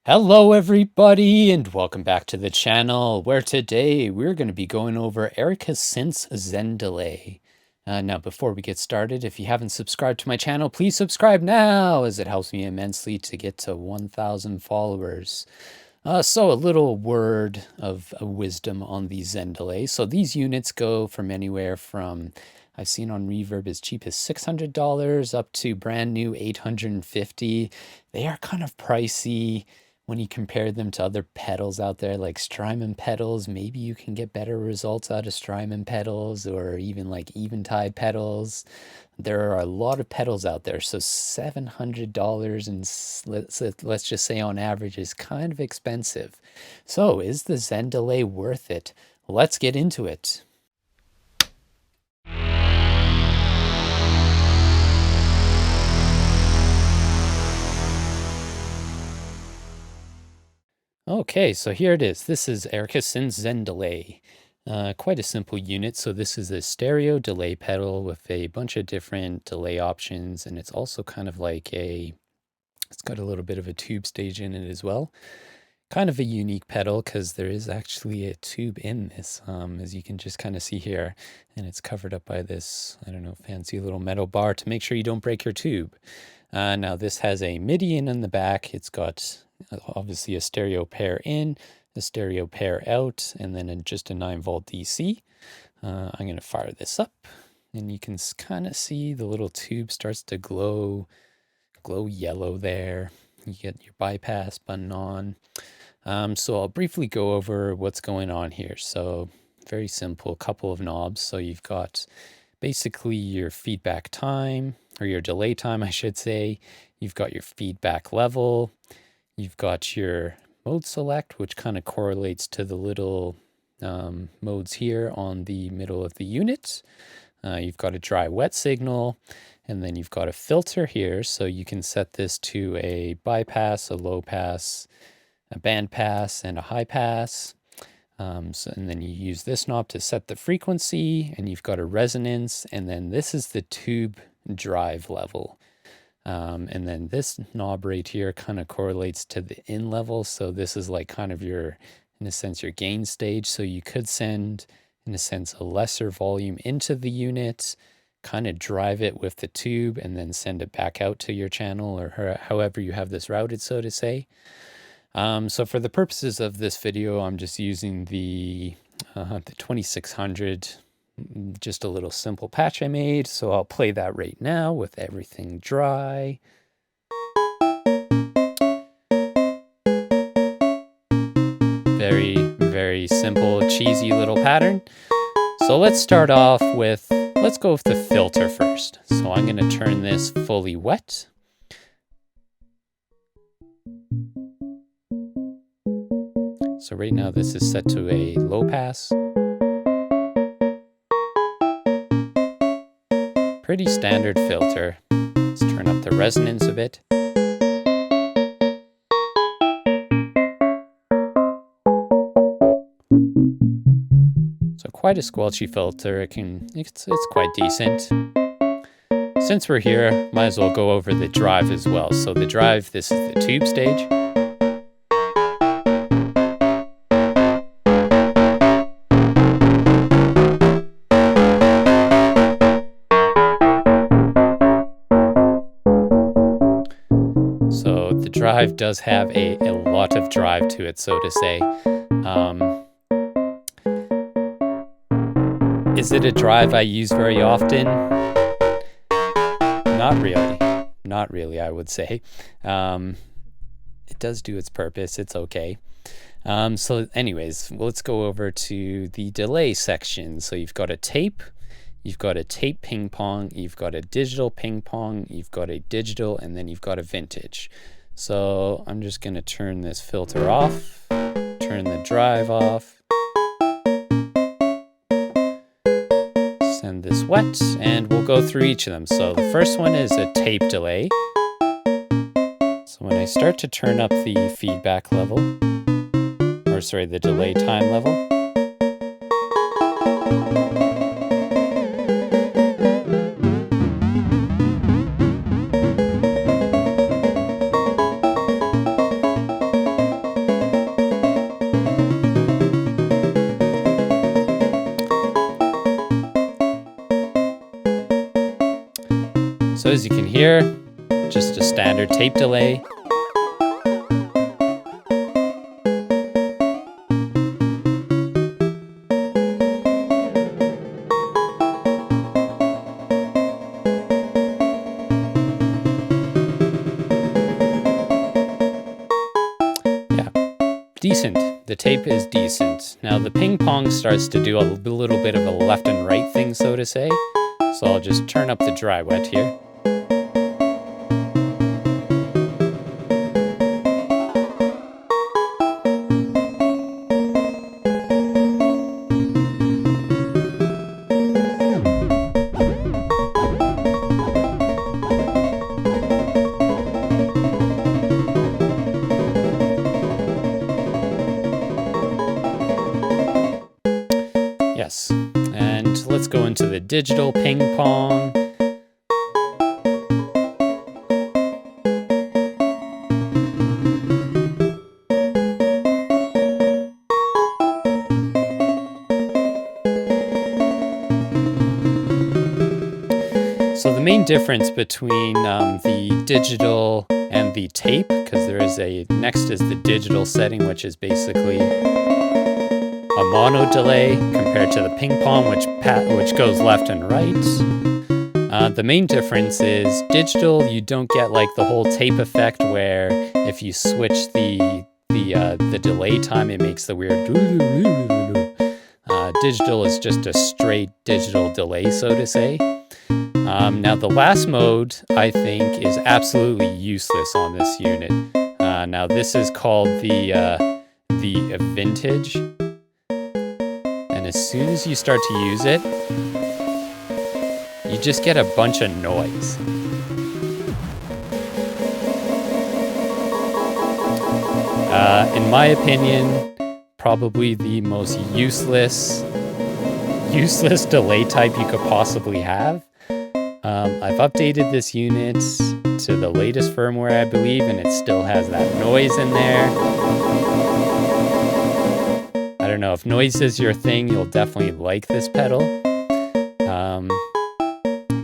Hello everybody and welcome back to the channel where today we're going to be going over Erica Synths Zen delay. Now before we get started, if you haven't subscribed to my channel, please subscribe now as it helps me immensely to get to 1,000 followers. So a little word of wisdom on the Zen delay. So these units go from anywhere from, I've seen on Reverb as cheap as $600 up to brand new $850. They are kind of pricey. When you compare them to other pedals out there like Strymon pedals, maybe you can get better results out of Strymon pedals or even like Eventide pedals. There are a lot of pedals out there, so $700 and let's just say on average is kind of expensive. So is the Zen delay worth it? Let's get into it. Okay, so here it is. This is Erica Synths Zen delay. Quite a simple unit. So this is a stereo delay pedal with a bunch of different delay options, and it's also kind of like it's got a little bit of a tube stage in it as well. Kind of a unique pedal because there is actually a tube in this, as you can just kind of see here, and it's covered up by this, I don't know, fancy little metal bar to make sure you don't break your tube. Now this has a MIDI in the back. It's got obviously a stereo pair in, a stereo pair out, and then just a 9-volt DC. I'm going to fire this up, and you can kind of see the little tube starts to glow yellow there. You get your bypass button on. So I'll briefly go over what's going on here. So very simple, couple of knobs. So you've got basically your feedback time, or your delay time, I should say. You've got your feedback level. You've got your mode select, which kind of correlates to the little modes here on the middle of the unit. You've got a dry wet signal, and then you've got a filter here. So you can set this to a bypass, a low pass, a band pass, and a high pass. And then you use this knob to set the frequency, and you've got a resonance, and then this is the tube drive level. And then this knob right here kind of correlates to the in level. So this is like kind of your, in a sense, your gain stage. So you could send, in a sense, a lesser volume into the unit, kind of drive it with the tube, and then send it back out to your channel, or however you have this routed, so to say. So for the purposes of this video, I'm just using the 2600, just a little simple patch I made. So I'll play that right now with everything dry. Very, very simple, cheesy little pattern. So let's start off with, let's go with the filter first. So I'm going to turn this fully wet. So right now this is set to a low pass. Pretty standard filter. Let's turn up the resonance a bit. So quite a squelchy filter. It's quite decent. Since we're here, might as well go over the drive as well. So the drive, this is the tube stage. So the drive does have a lot of drive to it, so to say. Is it a drive I use very often? Not really. Not really, I would say. It does do its purpose. It's okay. So anyways, let's go over to the delay section. So you've got a tape. You've got a tape ping pong, you've got a digital ping pong, you've got a digital, and then you've got a vintage. So I'm just going to turn this filter off, turn the drive off, send this wet, and we'll go through each of them. So the first one is a tape delay. So when I start to turn up the feedback level, or sorry, the delay time level, as you can hear, just a standard tape delay. Decent. The tape is decent. Now the ping pong starts to do a little bit of a left and right thing, so to say. So I'll just turn up the dry wet here. Yes, and let's go into the digital ping pong. So the main difference between the digital and the tape, because next is the digital setting, which is basically a mono delay compared to the ping pong, which goes left and right. The main difference is digital, you don't get like the whole tape effect where if you switch the delay time, it makes the weird. Digital is just a straight digital delay, so to say. Now the last mode, I think, is absolutely useless on this unit. Now this is called the vintage. And as soon as you start to use it, you just get a bunch of noise. In my opinion, probably the most useless delay type you could possibly have. I've updated this unit to the latest firmware, I believe, and it still has that noise in there. I don't know, if noise is your thing, you'll definitely like this pedal.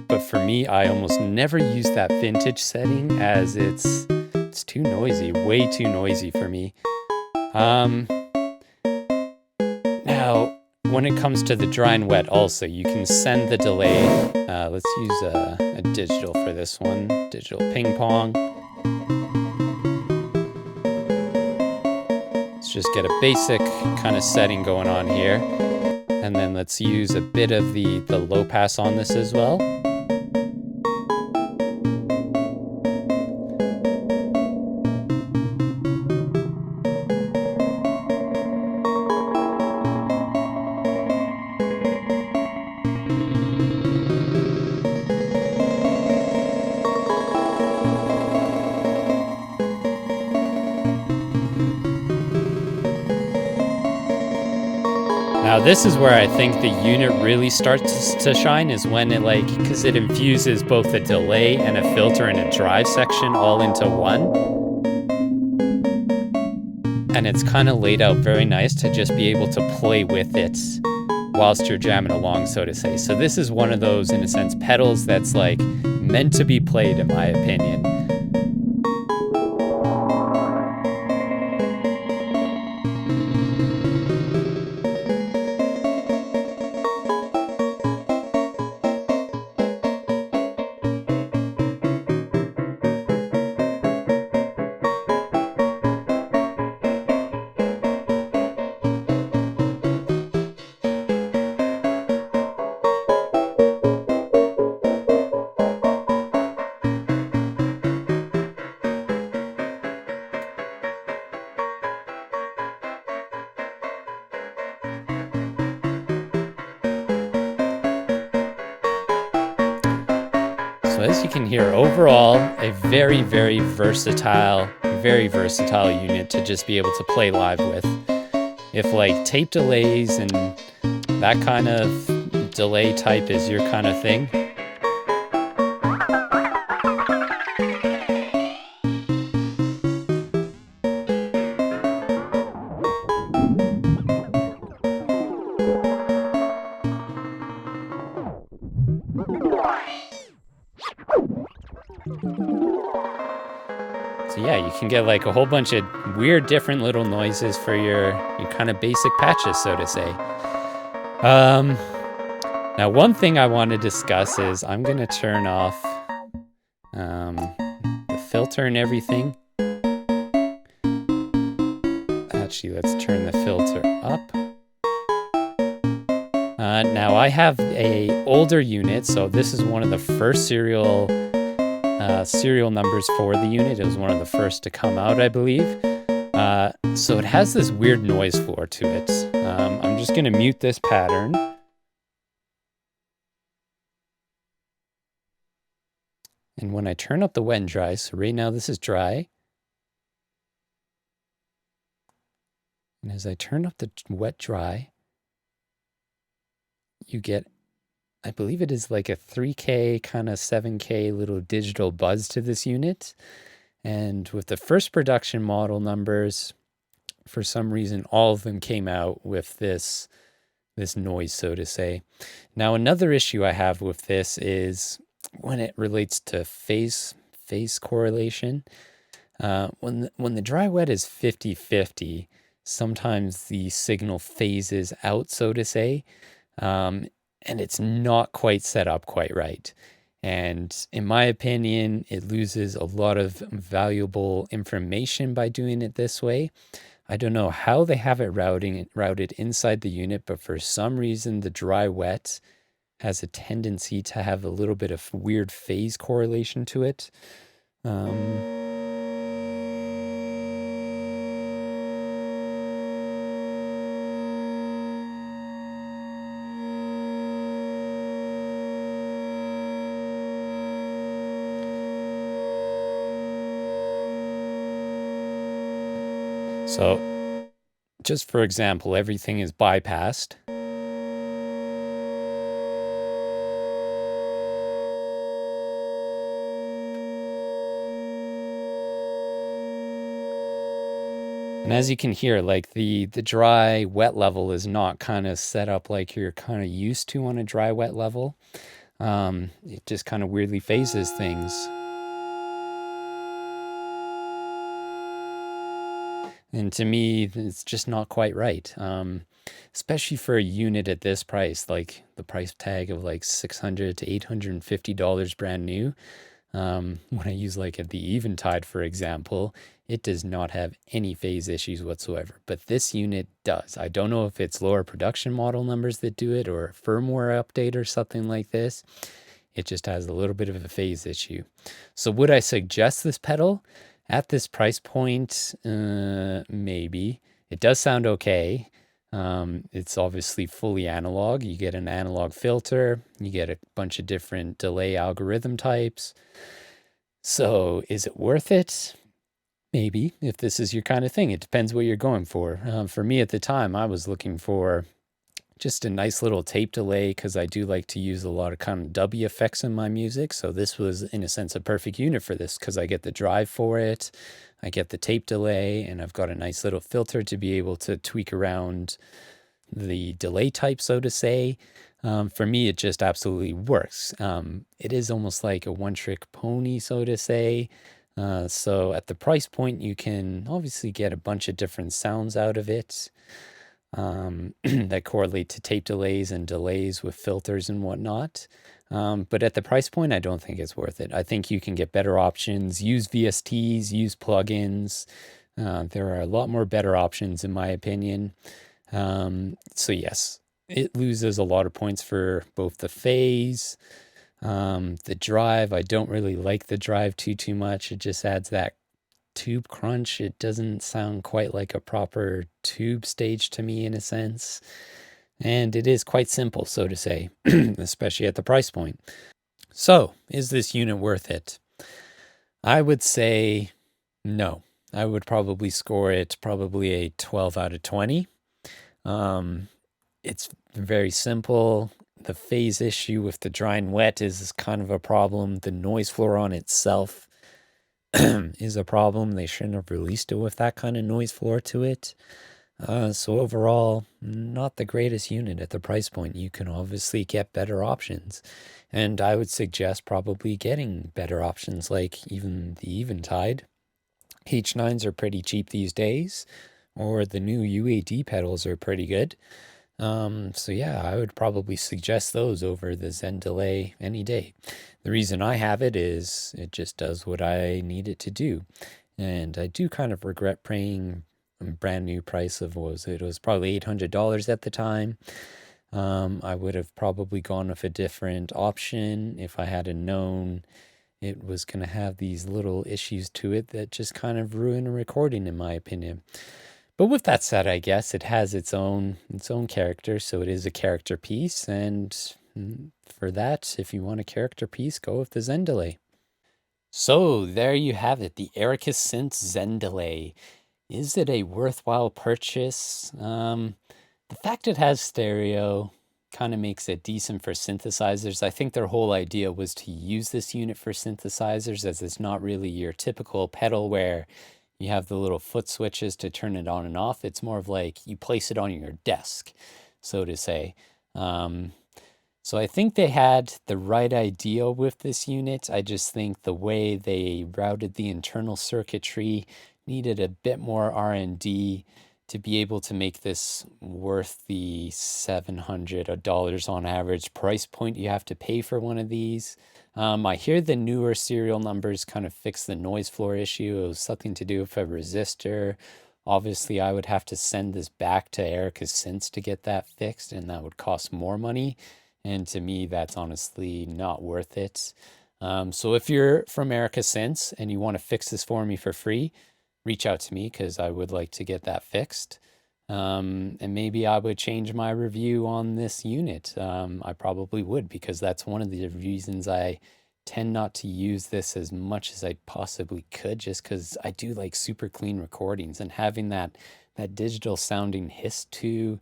But for me, I almost never use that vintage setting as it's too noisy, way too noisy for me. Now, when it comes to the dry and wet also, you can send the delay. Let's use a digital for this one, digital ping pong. Let's just get a basic kind of setting going on here. And then let's use a bit of the low pass on this as well. Now this is where I think the unit really starts to shine, is when it because it infuses both a delay and a filter and a drive section all into one. And it's kind of laid out very nice to just be able to play with it whilst you're jamming along, so to say. So this is one of those, in a sense, pedals that's meant to be played, in my opinion. As you can hear, overall, a very, very versatile unit to just be able to play live with. If tape delays and that kind of delay type is your kind of thing, can get like a whole bunch of weird different little noises for your kind of basic patches, so to say. Now one thing I want to discuss is I'm going to turn off the filter and everything. Actually, let's turn the filter up. Now I have a older unit, so this is one of the first serial numbers for the unit. It was one of the first to come out, I believe. So it has this weird noise floor to it. I'm just going to mute this pattern. And when I turn up the wet and dry, so right now this is dry. And as I turn up the wet dry, you get, I believe it is like a 3K, kind of 7K little digital buzz to this unit. And with the first production model numbers, for some reason, all of them came out with this noise, so to say. Now, another issue I have with this is when it relates to phase correlation. When the dry wet is 50-50, sometimes the signal phases out, so to say, and it's not quite set up quite right. And in my opinion, it loses a lot of valuable information by doing it this way. I don't know how they have it routed inside the unit, but for some reason, the dry wet has a tendency to have a little bit of weird phase correlation to it. So just for example, everything is bypassed. And as you can hear, like the dry wet level is not kind of set up like you're kind of used to on a dry wet level. It just kind of weirdly phases things. And to me, it's just not quite right. Especially for a unit at this price, like the price tag of like $600 to $850 brand new. When I use like at the Eventide, for example, it does not have any phase issues whatsoever, but this unit does. I don't know if it's lower production model numbers that do it or a firmware update or something like this. It just has a little bit of a phase issue. So would I suggest this pedal? At this price point, maybe. It does sound okay. It's obviously fully analog. You get an analog filter. You get a bunch of different delay algorithm types. So is it worth it? Maybe, if this is your kind of thing. It depends what you're going for. For me at the time, I was looking for just a nice little tape delay because I do like to use a lot of kind of W effects in my music. So this was, in a sense, a perfect unit for this because I get the drive for it, I get the tape delay, and I've got a nice little filter to be able to tweak around the delay type, so to say. For me, it just absolutely works. It is almost like a one-trick pony, so to say. So at the price point, you can obviously get a bunch of different sounds out of it. That correlate to tape delays and delays with filters and whatnot. But at the price point, I don't think it's worth it. I think you can get better options, use VSTs, use plugins. There are a lot more better options in my opinion. So yes, it loses a lot of points for both the phase, the drive. I don't really like the drive too much. It just adds that tube crunch. It doesn't sound quite like a proper tube stage to me in a sense. And it is quite simple, so to say, especially at the price point. So, is this unit worth it? I would say no. I would probably score it probably a 12 out of 20. It's very simple. The phase issue with the dry and wet is kind of a problem. The noise floor on itself is a problem. They shouldn't have released it with that kind of noise floor to it. So overall, not the greatest unit at the price point. You can obviously get better options. And I would suggest probably getting better options like even the Eventide. H9s are pretty cheap these days, or the new UAD pedals are pretty good. So yeah, I would probably suggest those over the Zen Delay any day. The reason I have it is it just does what I need it to do. And I do kind of regret paying a brand new price of, what was it? It was probably $800 at the time. I would have probably gone with a different option if I had known it was going to have these little issues to it that just kind of ruin a recording, in my opinion. But with that said, I guess it has its own character, so it is a character piece. And for that, if you want a character piece, go with the Zen Delay. So there you have it, the Erica Synths Zen Delay. Is it a worthwhile purchase? The fact it has stereo kind of makes it decent for synthesizers. I think their whole idea was to use this unit for synthesizers, as it's not really your typical pedal where you have the little foot switches to turn it on and off. It's more of like you place it on your desk, so to say. So I think they had the right idea with this unit. I just think the way they routed the internal circuitry needed a bit more R&D to be able to make this worth the $700 on average price point you have to pay for one of these. I hear the newer serial numbers kind of fix the noise floor issue. It was something to do with a resistor. Obviously, I would have to send this back to Erica Synths to get that fixed, and that would cost more money. And to me, that's honestly not worth it. So if you're from Erica Synths and you want to fix this for me for free, reach out to me because I would like to get that fixed. And maybe I would change my review on this unit. I probably would, because that's one of the reasons I tend not to use this as much as I possibly could, just because I do like super clean recordings, and having that digital sounding hiss to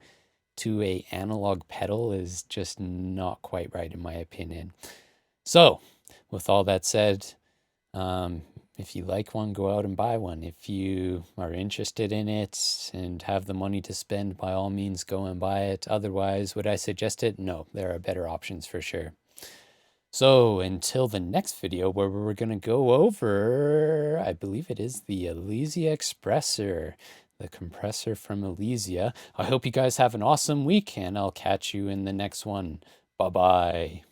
a analog pedal is just not quite right, in my opinion. So with all that said, if you like one, go out and buy one. If you are interested in it and have the money to spend, by all means, go and buy it. Otherwise, would I suggest it? No, there are better options for sure. So until the next video, where we're going to go over, I believe it is the Elysia Expressor, the compressor from Elysia. I hope you guys have an awesome week, and I'll catch you in the next one. Bye-bye.